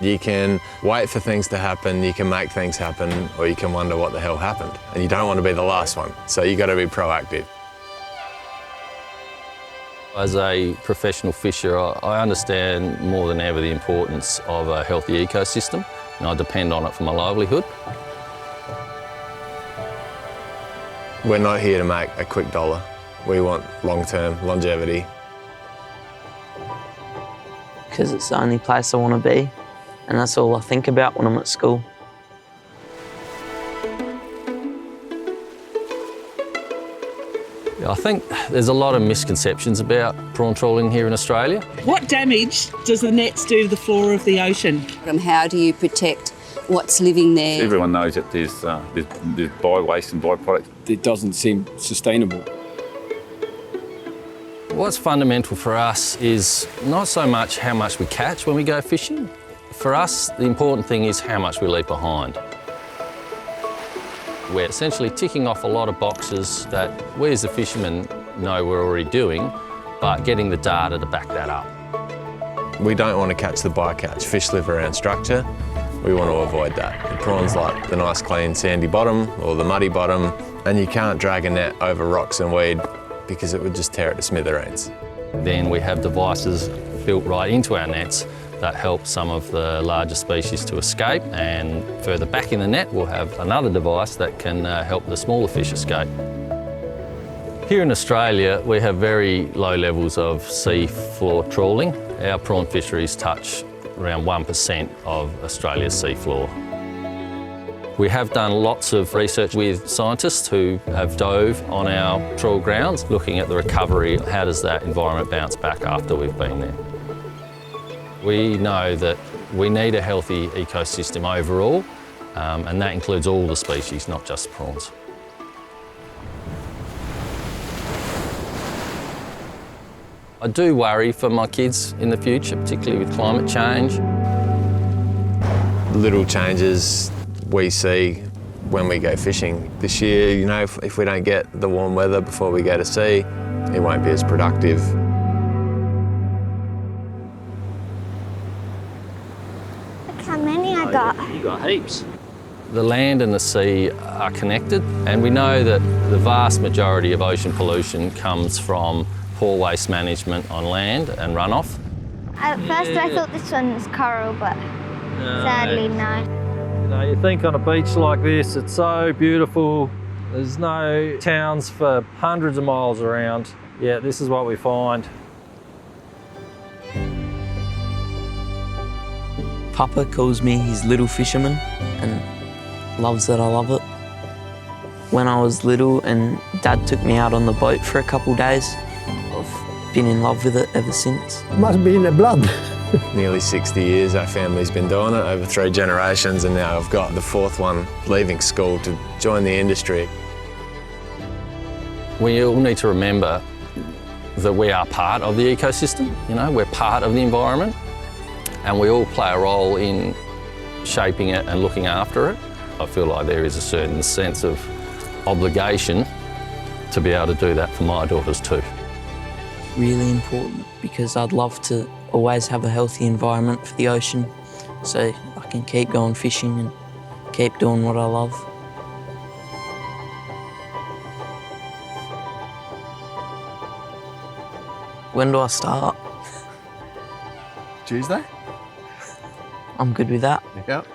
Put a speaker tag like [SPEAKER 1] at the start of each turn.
[SPEAKER 1] You can wait for things to happen, you can make things happen, or you can wonder what the hell happened. And you don't want to be the last one, so you got to be proactive.
[SPEAKER 2] As a professional fisher, I understand more than ever the importance of a healthy ecosystem, and I depend on it for my livelihood.
[SPEAKER 1] We're not here to make a quick dollar. We want long-term longevity.
[SPEAKER 3] Because it's the only place I want to be, and that's all I think about when I'm at school.
[SPEAKER 2] I think there's a lot of misconceptions about prawn trawling here in Australia.
[SPEAKER 4] What damage does the nets do to the floor of the ocean?
[SPEAKER 5] And how do you protect what's living there?
[SPEAKER 6] Everyone knows that there's by-waste and byproducts.
[SPEAKER 7] It doesn't seem sustainable.
[SPEAKER 2] What's fundamental for us is not so much how much we catch when we go fishing. For us, the important thing is how much we leave behind. We're essentially ticking off a lot of boxes that we as the fishermen know we're already doing, but getting the data to back that up.
[SPEAKER 1] We don't want to catch the bycatch. Fish live around structure. We want to avoid that. The prawns like the nice clean sandy bottom or the muddy bottom, and you can't drag a net over rocks and weed because it would just tear it to smithereens.
[SPEAKER 2] Then we have devices built right into our nets that help some of the larger species to escape, and further back in the net we'll have another device that can help the smaller fish escape. Here in Australia we have very low levels of sea floor trawling. Our prawn fisheries touch around 1% of Australia's sea floor. We have done lots of research with scientists who have dove on our trawl grounds, looking at the recovery. How does that environment bounce back after we've been there? We know that we need a healthy ecosystem overall, and that includes all the species, not just prawns. I do worry for my kids in the future, particularly with climate change.
[SPEAKER 1] Little changes we see when we go fishing. This year, you know, if we don't get the warm weather before we go to sea, it won't be as productive.
[SPEAKER 8] Look how many I got.
[SPEAKER 2] You got heaps. The land and the sea are connected, and we know that the vast majority of ocean pollution comes from poor waste management on land and runoff.
[SPEAKER 8] At first I thought this one was coral, but sadly no.
[SPEAKER 9] You know, you think on a beach like this, it's so beautiful. There's no towns for hundreds of miles around. Yeah, this is what we find.
[SPEAKER 3] Papa calls me his little fisherman and loves that I love it. When I was little and Dad took me out on the boat for a couple of days, I've been in love with it ever since.
[SPEAKER 10] It must be in the blood.
[SPEAKER 1] Nearly 60 years our family's been doing it, over 3 generations, and now I've got the 4th one leaving school to join the industry.
[SPEAKER 2] We all need to remember that we are part of the ecosystem, you know, we're part of the environment, and we all play a role in shaping it and looking after it. I feel like there is a certain sense of obligation to be able to do that for my daughters too.
[SPEAKER 3] Really important because I'd love to always have a healthy environment for the ocean so I can keep going fishing and keep doing what I love. When do I start?
[SPEAKER 10] Tuesday?
[SPEAKER 3] I'm good with that.
[SPEAKER 10] Yep.